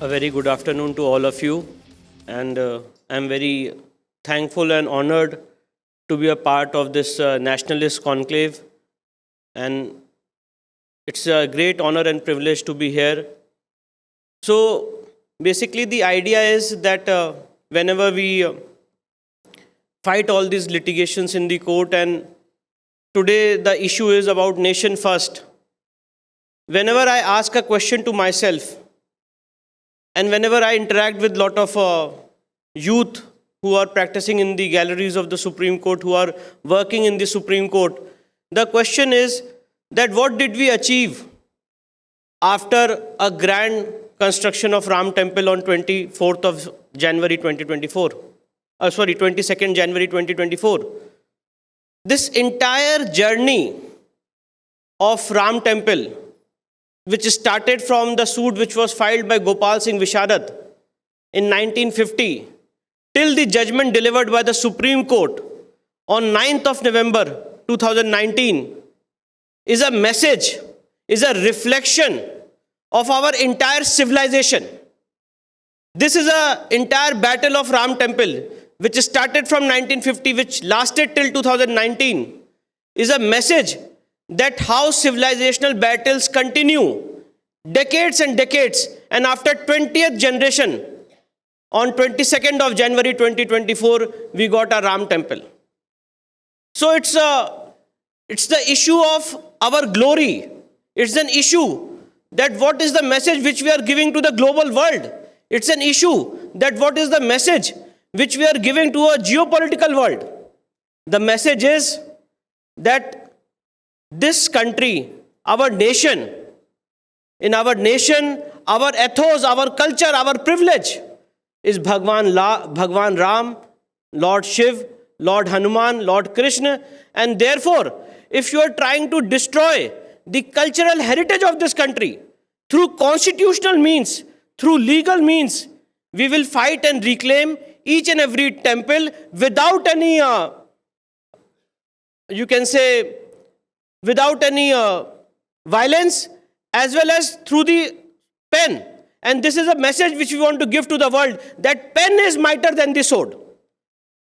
A very good afternoon to all of you, and I'm very thankful and honored to be a part of this nationalist conclave. And it's a great honor and privilege to be here. So, basically, the idea is that whenever we fight all these litigations in the court, and today the issue is about nation first. Whenever I ask a question to myself, and whenever I interact with a lot of youth who are practicing in the galleries of the Supreme Court, who are working in the Supreme Court, the question is that what did we achieve after a grand construction of Ram Temple on 24th of January 2024? 22nd January 2024. This entire journey of Ram Temple, which started from the suit which was filed by Gopal Singh Visharad in 1950 till the judgment delivered by the Supreme Court on 9th of November 2019 is a message, is a reflection of our entire civilization. This is an entire battle of Ram Temple, which started from 1950, which lasted till 2019, is a message that how civilizational battles continue decades and decades, and after 20th generation, on 22nd of January 2024, we got a Ram Temple. So it's the issue of our glory. It's an issue that what is the message which we are giving to the global world. It's an issue that what is the message which we are giving to a geopolitical world. The message is that this country, our nation, in our nation, our ethos, our culture, our privilege is Bhagwan Ram, Lord Shiv, Lord Hanuman, Lord Krishna. And therefore, if you are trying to destroy the cultural heritage of this country through constitutional means, through legal means, we will fight and reclaim each and every temple without any, you can say, without any violence, as well as through the pen. And this is a message which we want to give to the world, that pen is mightier than the sword.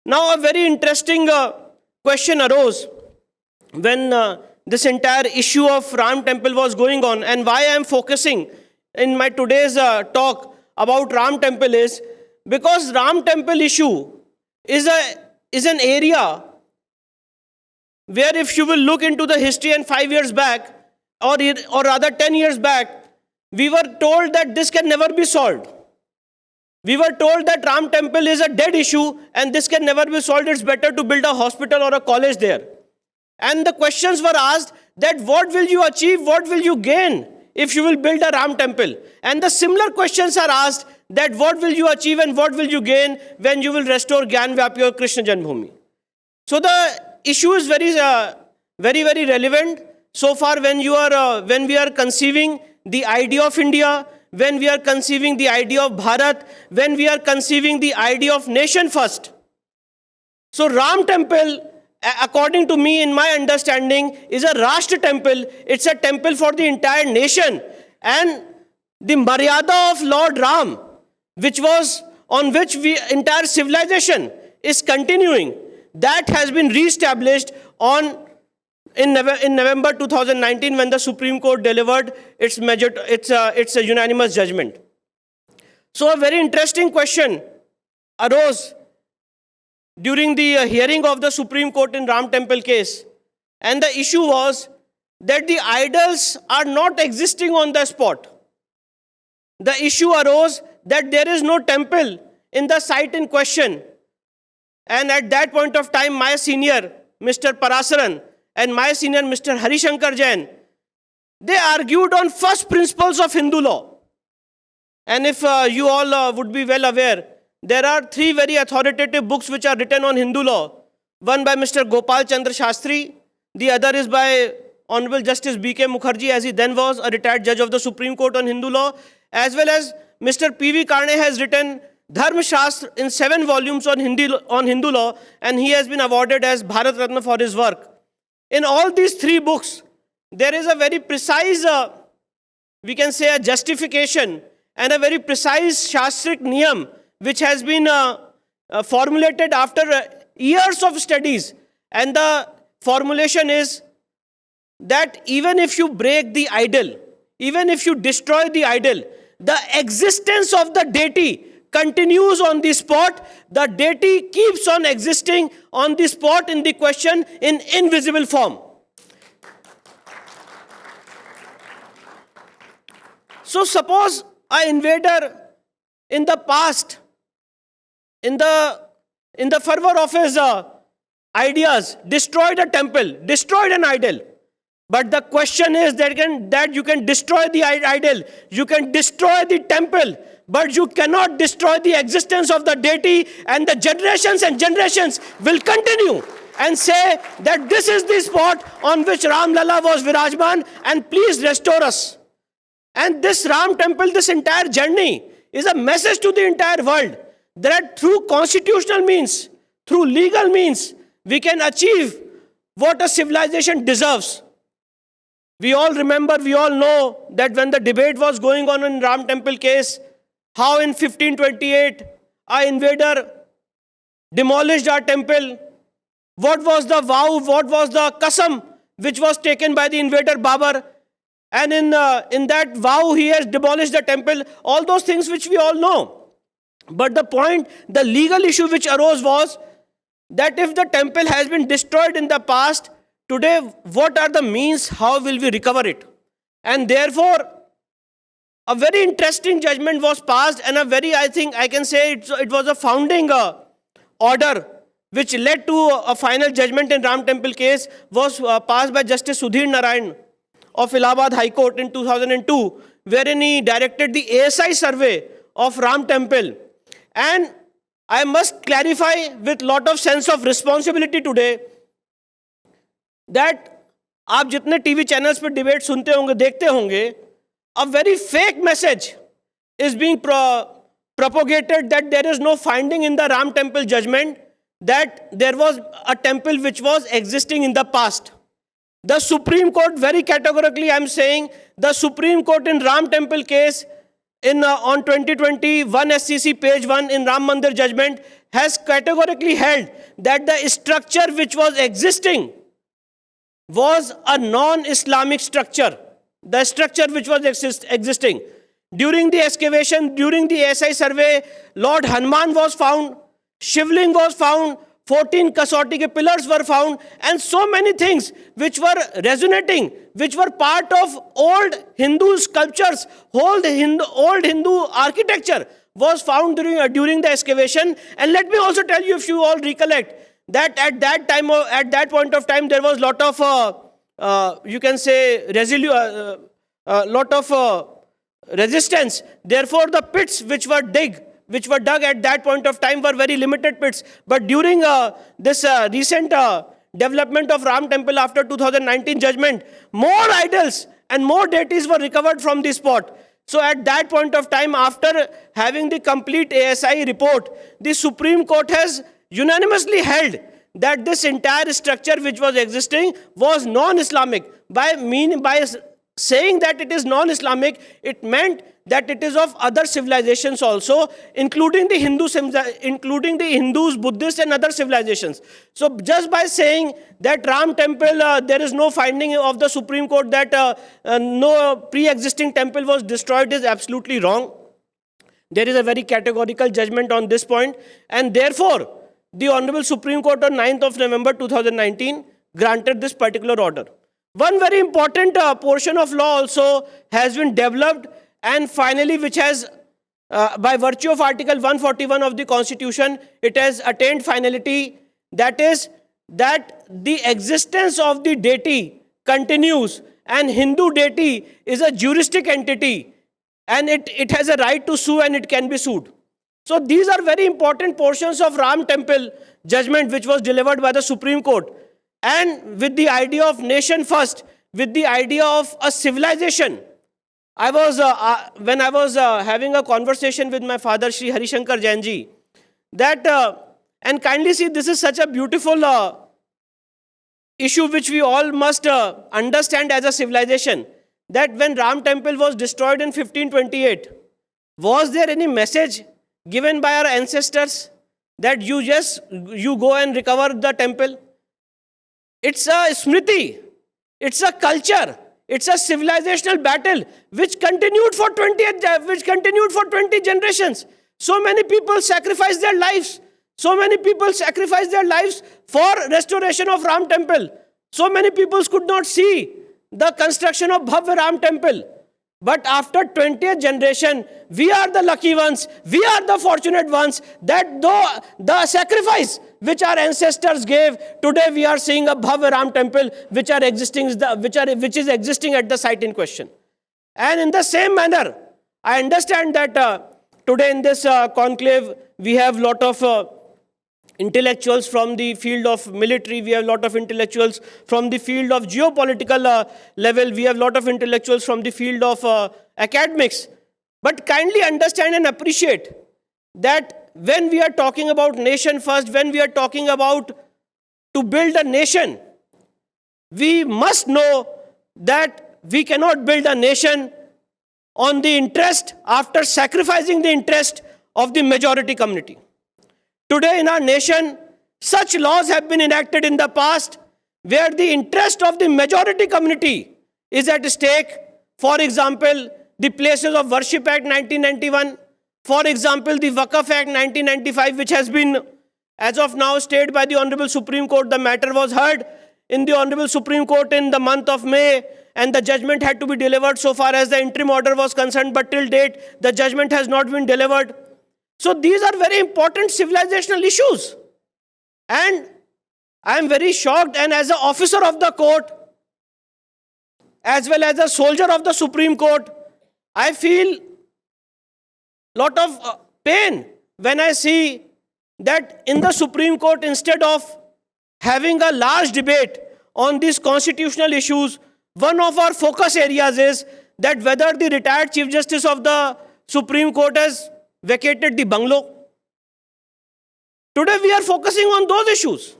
Now, a very interesting question arose when this entire issue of Ram Temple was going on, and why I am focusing in my today's talk about Ram Temple is because Ram Temple issue is an area where if you will look into the history and 5 years back, or rather 10 years back, we were told that this can never be solved. We were told that Ram Temple is a dead issue and this can never be solved. It's better to build a hospital or a college there. And the questions were asked that what will you achieve, what will you gain if you will build a Ram Temple? And the similar questions are asked that what will you achieve and what will you gain when you will restore Gyan Vyapy or Krishna Janmabhoomi? So the issue is very, very relevant. So far, when we are conceiving the idea of India, when we are conceiving the idea of Bharat, when we are conceiving the idea of nation first. So Ram Temple, according to me, in my understanding, is a Rashtra temple. It's a temple for the entire nation. And the Maryada of Lord Ram, on which entire civilization is continuing, that has been re-established in November 2019 when the Supreme Court delivered its unanimous judgment. So a very interesting question arose during the hearing of the Supreme Court in Ram Temple case. And the issue was that the idols are not existing on the spot. The issue arose that there is no temple in the site in question. And at that point of time, my senior, Mr. Parasaran, and my senior, Mr. Harishankar Jain, they argued on first principles of Hindu law. And if you all would be well aware, there are 3 very authoritative books which are written on Hindu law. One by Mr. Gopal Chandra Shastri, the other is by Honorable Justice B.K. Mukherjee, as he then was a retired judge of the Supreme Court on Hindu law, as well as Mr. P.V. Karne has written Dharma Shastra in 7 volumes on Hindu law, and he has been awarded as Bharat Ratna for his work. In all these 3 books, there is a very precise, we can say, a justification and a very precise Shastric niyam which has been formulated after years of studies. And the formulation is that even if you break the idol, even if you destroy the idol, the existence of the deity continues on the spot. The deity keeps on existing on the spot in the question in invisible form. So suppose an invader in the past, in the fervor of his ideas, destroyed a temple, destroyed an idol. But the question is that you can destroy the idol, you can destroy the temple, but you cannot destroy the existence of the deity, and the generations and generations will continue and say that this is the spot on which Ram Lalla was Virajman, and please restore us. And this Ram temple, this entire journey is a message to the entire world that through constitutional means, through legal means, we can achieve what a civilization deserves. We all remember, we all know that when the debate was going on in Ram temple case, how in 1528 an invader demolished our temple. What was the vow, what was the qasam which was taken by the invader Babar? And in that vow he has demolished the temple. All those things which we all know. But the point, the legal issue which arose was that if the temple has been destroyed in the past, today, what are the means? How will we recover it? And therefore, a very interesting judgment was passed, and I think I can say it was a founding order which led to a final judgment in Ram temple case, was passed by Justice Sudhir Narayan of Allahabad High Court in 2002, wherein he directed the ASI survey of Ram temple. And I must clarify with lot of sense of responsibility today that आप जितने TV channels पे debate सुनते होंगे, देखते होंगे, a very fake message is being propagated that there is no finding in the Ram temple judgment that there was a temple which was existing in the past. The Supreme Court very categorically, I am saying, the Supreme Court in Ram temple case on 2021 SCC page 1 in Ram Mandir judgment has categorically held that the structure which was existing was a non-Islamic structure. The structure which was existing. During the excavation, during the ASI survey, Lord Hanuman was found, Shivling was found, 14 Kasauti ke pillars were found, and so many things which were resonating, which were part of old Hindu sculptures, old Hindu architecture was found during the excavation. And let me also tell you, if you all recollect, that at that point of time, there was lot of, you can say, lot of resistance. Therefore, the pits which were dug at that point of time were very limited pits. But during this recent development of Ram temple after 2019 judgment, more idols and more deities were recovered from the spot. So at that point of time, after having the complete ASI report, the Supreme Court has unanimously held that this entire structure which was existing was non-Islamic. By saying that it is non-Islamic, it meant that it is of other civilizations also, including the Hindus, Buddhists, and other civilizations. So just by saying that Ram temple, there is no finding of the Supreme Court that no pre-existing temple was destroyed is absolutely wrong. There is a very categorical judgment on this point, and therefore, the Honorable Supreme Court on 9th of November 2019 granted this particular order. One very important portion of law also has been developed, and finally, which has, by virtue of Article 141 of the Constitution, it has attained finality. That is, that the existence of the deity continues, and Hindu deity is a juristic entity, and it has a right to sue, and it can be sued. So these are very important portions of Ram temple judgment which was delivered by the Supreme Court. And with the idea of nation first, with the idea of a civilization, I was when I was having a conversation with my father, Shri Harishankar Jain ji, that and kindly see, this is such a beautiful issue which we all must understand as a civilization, that when Ram temple was destroyed in 1528, Was there any message given by our ancestors that you go and recover the temple? It's a smriti. It's a culture. It's a civilizational battle which continued for 20 generations. So many people sacrificed their lives. So many people sacrificed their lives for restoration of Ram temple. So many people could not see the construction of Bhavya Ram temple. But after 20th generation, we are the lucky ones, we are the fortunate ones that though the sacrifice which our ancestors gave, today we are seeing a Bhavya Ram temple which is existing at the site in question. And in the same manner, I understand that today in this conclave, we have a lot of intellectuals from the field of military, we have a lot of intellectuals from the field of geopolitical level, we have a lot of intellectuals from the field of academics. But kindly understand and appreciate that when we are talking about nation first, when we are talking about to build a nation, we must know that we cannot build a nation on the interest after sacrificing the interest of the majority community. Today in our nation, such laws have been enacted in the past where the interest of the majority community is at stake. For example, the Places of Worship Act 1991. For example, the Waqf Act 1995, which has been, as of now, stayed by the Honorable Supreme Court. The matter was heard in the Honorable Supreme Court in the month of May, and the judgment had to be delivered so far as the interim order was concerned, but till date, the judgment has not been delivered. So these are very important civilizational issues. And I am very shocked, and as an officer of the court, as well as a soldier of the Supreme Court, I feel lot of pain when I see that in the Supreme Court, instead of having a large debate on these constitutional issues, one of our focus areas is that whether the retired Chief Justice of the Supreme Court has vacated the bungalow. Today we are focusing on those issues.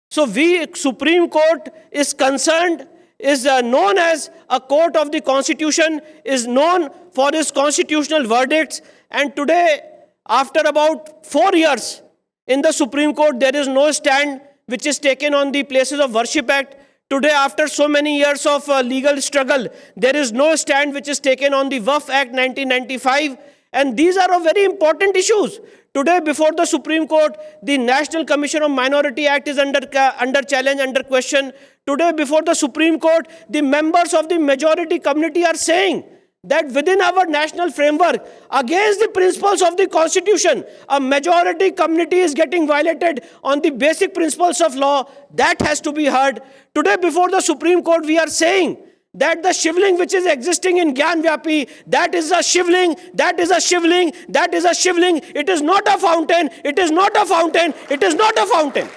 So Supreme Court is concerned, is known as a court of the Constitution, is known for its constitutional verdicts. And today, after about 4 years in the Supreme Court, there is no stand which is taken on the Places of Worship Act. Today, after so many years of legal struggle, there is no stand which is taken on the Waqf Act 1995. And these are very important issues. Today, before the Supreme Court, the National Commission of Minority Act is under challenge, under question. Today, before the Supreme Court, the members of the majority community are saying that within our national framework, against the principles of the Constitution, a majority community is getting violated on the basic principles of law. That has to be heard. Today, before the Supreme Court, we are saying that the shivling which is existing in Gyan Vyapi, that is a shivling, that is a shivling, that is a shivling. It is not a fountain, it is not a fountain, it is not a fountain.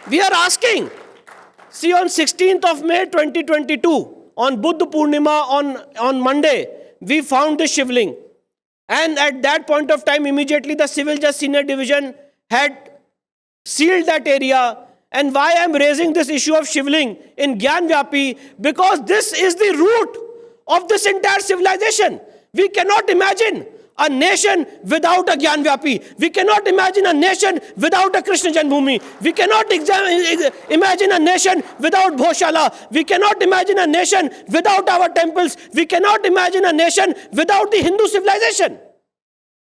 We are asking, see, on 16th of May 2022, on Buddha Purnima, on Monday, we found the shivling. And at that point of time, immediately the Civil Judge Senior Division had sealed that area. And why I am raising this issue of shivling in Gyan Vyapi? Because this is the root of this entire civilization. We cannot imagine a nation without a Gyan Vyapi. We cannot imagine a nation without a Krishna Janmabhoomi. We cannot imagine a nation without Bhoshala. We cannot imagine a nation without our temples. We cannot imagine a nation without the Hindu civilization.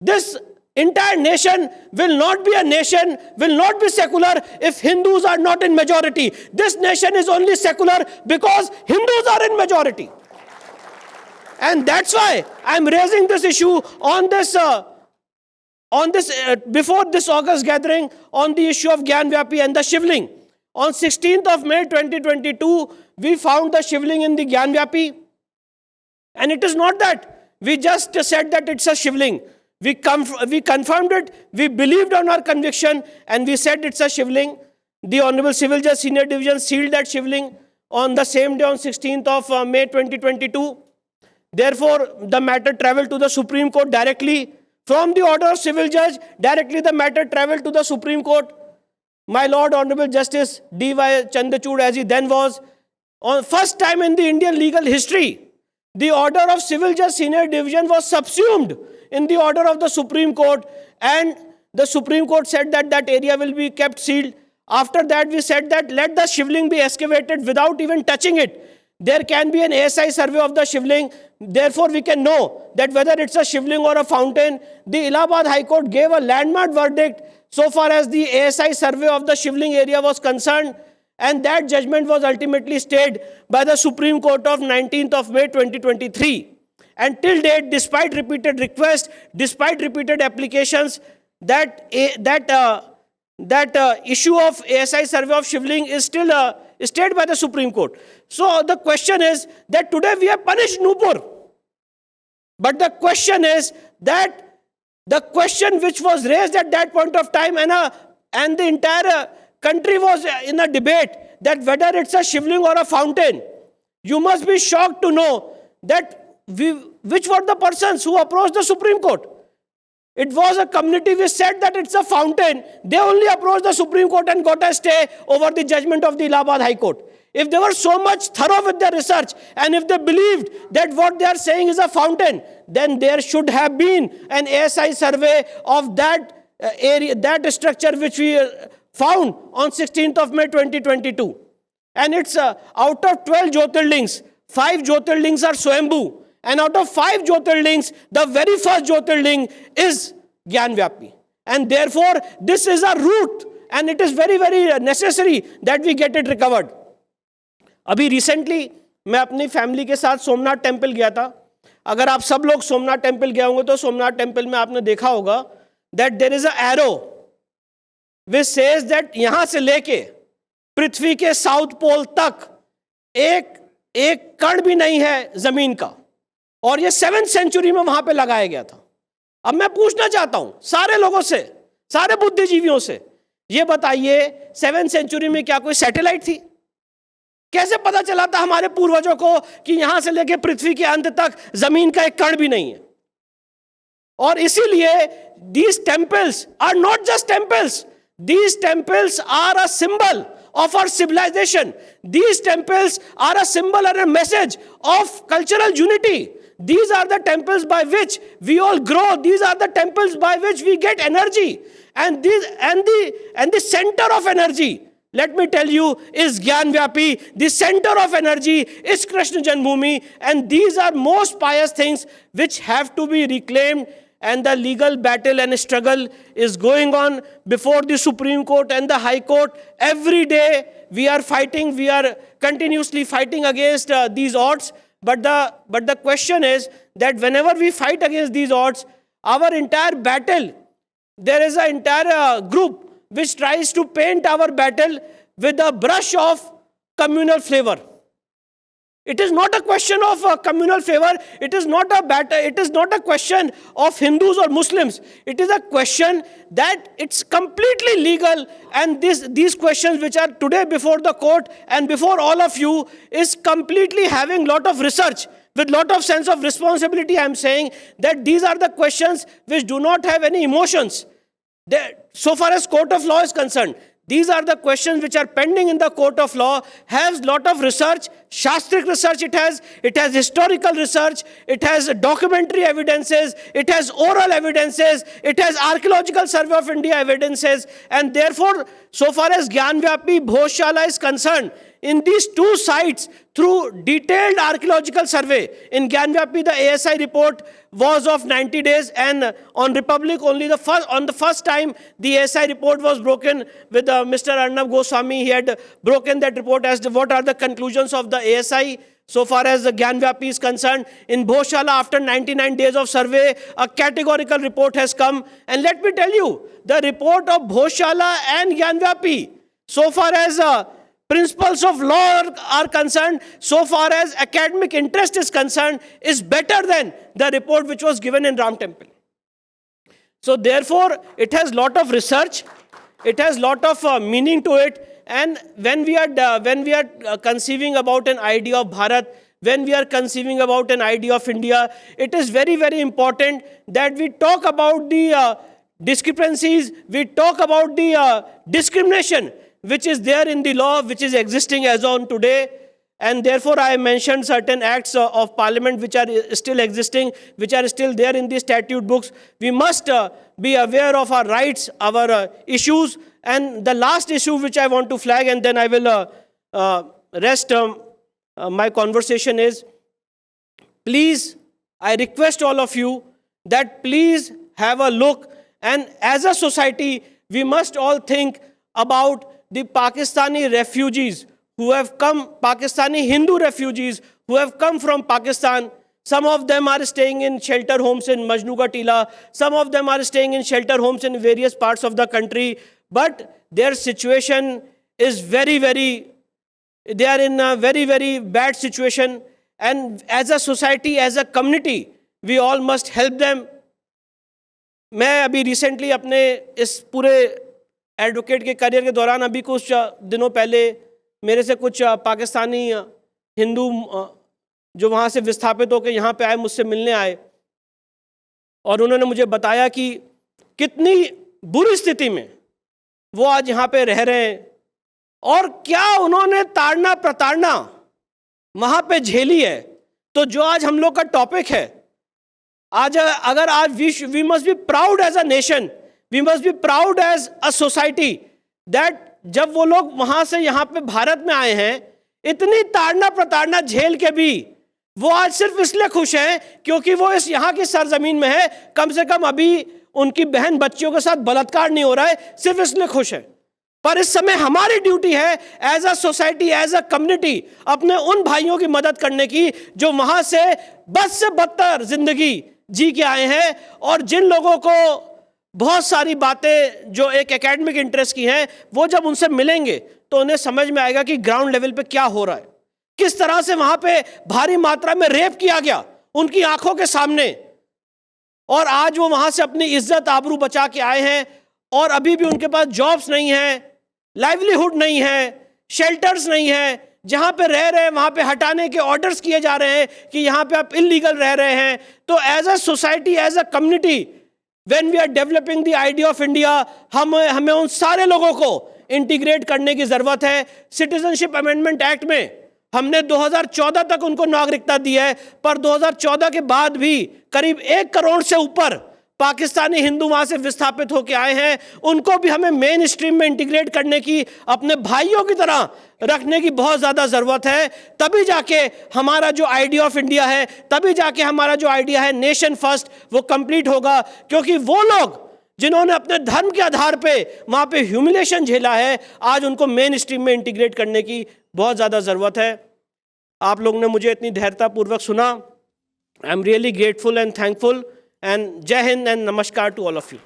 This entire nation will not be a nation, will not be secular if Hindus are not in majority. This nation is only secular because Hindus are in majority. And that's why I'm raising this issue on this before this August gathering on the issue of Gyan Vyapi and the shivling. On 16th of May 2022, we found the shivling in the Gyan Vyapi. And it is not that we just said that it's a shivling. We confirmed it, we believed on our conviction, and we said it's a shivling. The Honorable Civil Judge Senior Division sealed that shivling on the same day, on 16th of May 2022. Therefore, the matter traveled to the Supreme Court directly. From the order of Civil Judge, directly the matter traveled to the Supreme Court. My Lord Honorable Justice D.Y. Chandrachud, as he then was, on first time in the Indian legal history, the order of Civil Judge Senior Division was subsumed in the order of the Supreme Court, and the Supreme Court said that that area will be kept sealed. After that, we said that let the shivling be excavated without even touching it. There can be an ASI survey of the shivling. Therefore, we can know that whether it's a shivling or a fountain. The Allahabad High Court gave a landmark verdict so far as the ASI survey of the shivling area was concerned, and that judgment was ultimately stayed by the Supreme Court of 19th of May 2023. And till date, despite repeated requests, despite repeated applications, that issue of ASI survey of shivling is still stayed by the Supreme Court. So the question is that today we have punished Nupur. But the question is that the question which was raised at that point of time, and the entire country was in a debate that whether it's a shivling or a fountain, you must be shocked to know that which were the persons who approached the Supreme Court. It was a community which said that it's a fountain. They only approached the Supreme Court and got a stay over the judgment of the Allahabad High Court. If they were so much thorough with their research, and if they believed that what they are saying is a fountain, then there should have been an ASI survey of that area, that structure which we found on 16th of May 2022. And it's out of 12 Jyotirlings, 5 Jyotirlings are Swayambhu. And out of 5 Jyotirlings, the very first Jyotirling is Gyanvapi. And therefore, this is a root, and it is very, very necessary that we get it recovered. अभी recently मैं अपनी family के साथ Somnath temple गया था. अगर आप सब लोग सोमनाथ टेम्पल गए होंगे तो सोमनाथ टेम्पल में आपने देखा होगा that there is a arrow which says that यहां से लेके पृथ्वी के साउथ पोल तक एक कण भी नहीं है जमीन का, और ये 7th सेंचुरी में वहां पे लगाया गया था. अब मैं पूछना चाहता हूं सारे लोगों से, सारे बुद्धिजीवियों से, ये बताइए 7th सेंचुरी में क्या कोई सैटेलाइट थी? कैसे पता चला था हमारे पूर्वजों को कि यहां से लेकर पृथ्वी के अंत तक जमीन का एक कण भी नहीं है? और इसीलिए these temples are not just temples. These temples are a symbol of our civilization. These temples are a symbol and a message of cultural unity. These are the temples by which we all grow. These are the temples by which we get energy. And the center of energy, let me tell you, is Gyanvapi. The center of energy is Krishna Janmabhoomi. And these are most pious things which have to be reclaimed. And the legal battle and struggle is going on before the Supreme Court and the High Court. Every day we are fighting, we are continuously fighting against these odds. But the question is that whenever we fight against these odds, our entire battle, there is an entire group which tries to paint our battle with a brush of communal flavor. It is not a question of communal favor. It is not a battle. It is not a question of Hindus or Muslims. It is a question that it's completely legal. And these questions which are today before the court and before all of you is completely having lot of research. With lot of sense of responsibility, I am saying that these are the questions which do not have any emotions. So far as court of law is concerned, these are the questions which are pending in the court of law, has lot of research, Shastric research it has historical research, it has documentary evidences, it has oral evidences, it has archaeological survey of India evidences, and therefore, so far as Gyanvapi Bhojshala is concerned, in these two sites, through detailed archaeological survey, in Gyanvapi the ASI report was of 90 days, and on Republic only on the first time the ASI report was broken with Mr. Arnab Goswami. He had broken that report as to what are the conclusions of the ASI so far as the Gyanvapi is concerned. In Bhojshala, after 99 days of survey, a categorical report has come. And let me tell you, the report of Bhojshala and Gyanvapi, so far as principles of law are concerned, so far as academic interest is concerned, is better than the report which was given in Ram Temple. So therefore, it has lot of research, it has lot of meaning to it. And when we are conceiving about an idea of Bharat, when we are conceiving about an idea of India, it is very, very important that we talk about the discrepancies, we talk about the discrimination which is there in the law, which is existing as on today. And therefore, I mentioned certain acts of parliament which are still existing, which are still there in the statute books. We must be aware of our rights, our issues. And the last issue which I want to flag, and then I will rest my conversation is, please, I request all of you that please have a look, and as a society, we must all think about the Pakistani refugees who have come, Pakistani Hindu refugees who have come from Pakistan. Some of them are staying in shelter homes in Majnu Ka Tila. Some of them are staying in shelter homes in various parts of the country. But their situation is very, they are in a very, very bad situation. And as a society, as a community, we all must help them. मैं अभी recently अपने इस पूरे advocate के career के दौरान अभी कुछ दिनों पहले मेरे से कुछ पाकिस्तानी हिंदू जो वहाँ से विस्थापित होकर यहाँ पे आए, मुझसे मिलने आए, और उन्होंने मुझे बताया कि कितनी बुरी स्थिति में वो आज यहाँ पे रह रहे हैं और क्या उन्होंने ताड़ना प्रताड़ना वहाँ पे झेली है। तो जो आज हम लोग का टॉपिक है, आज अगर आज we must be proud as a nation, we must be proud as a society that जब वो लोग वहां से यहाँ पे भारत में आए हैं, इतनी ताड़ना प्रताड़ना झेल के भी वो आज सिर्फ इसलिए खुश हैं क्योंकि वो इस यहाँ की सरजमीन में है। कम से कम अभी उनकी बहन बच्चियों के साथ बलात्कार नहीं हो रहा है, सिर्फ इसलिए खुश है। पर इस समय हमारी ड्यूटी है as a society, as a community, अपने उन भाइयों की मदद करने की जो वहां से बद से बदतर जिंदगी जी के आए हैं, और जिन लोगों को बहुत सारी बातें जो एक एकेडमिक इंटरेस्ट की हैं, वो जब उनसे मिलेंगे तो उन्हें समझ में आएगा कि ग्राउंड लेवल पे क्या हो रहा है, किस तरह से वहां पे भारी मात्रा में रेप किया गया उनकी आंखों के सामने, और आज वो वहां से अपनी इज्जत आबरू बचा के आए हैं और अभी भी उनके पास जॉब्स नहीं है, लाइवलीहुड नहीं है, शेल्टर्स नहीं है, जहां पे रह रहे हैं वहां पे हटाने के ऑर्डर्स किए जा रहे हैं कि यहां पे आप इलीगल रह रहे हैं। तो as a society, as a community, when we are developing the idea of India, हमें उन सारे लोगों को इंटीग्रेट करने की जरूरत है। सिटीजनशिप अमेंडमेंट एक्ट में हमने 2014 तक उनको नागरिकता दी है, पर 2014 के बाद भी करीब 1 करोड़ से ऊपर पाकिस्तानी हिंदू वहां से विस्थापित होकर आए हैं। उनको भी हमें मेन स्ट्रीम में इंटीग्रेट करने की, अपने भाइयों की तरह रखने की बहुत ज्यादा जरूरत है। तभी जाके हमारा जो आइडिया ऑफ इंडिया है, तभी जाके हमारा जो आइडिया है नेशन फर्स्ट, वो कंप्लीट होगा। क्योंकि वो लोग जिन्होंने अपने धर्म के आधार पे वहां पे ह्यूमिलेशन झेला है, आज उनको मेन स्ट्रीम में इंटीग्रेट करने की बहुत ज्यादा जरूरत है। आप लोगों ने मुझे इतनी धैर्यतापूर्वक सुना। I am really grateful and thankful, and Jai Hind and Namaskar to all of you.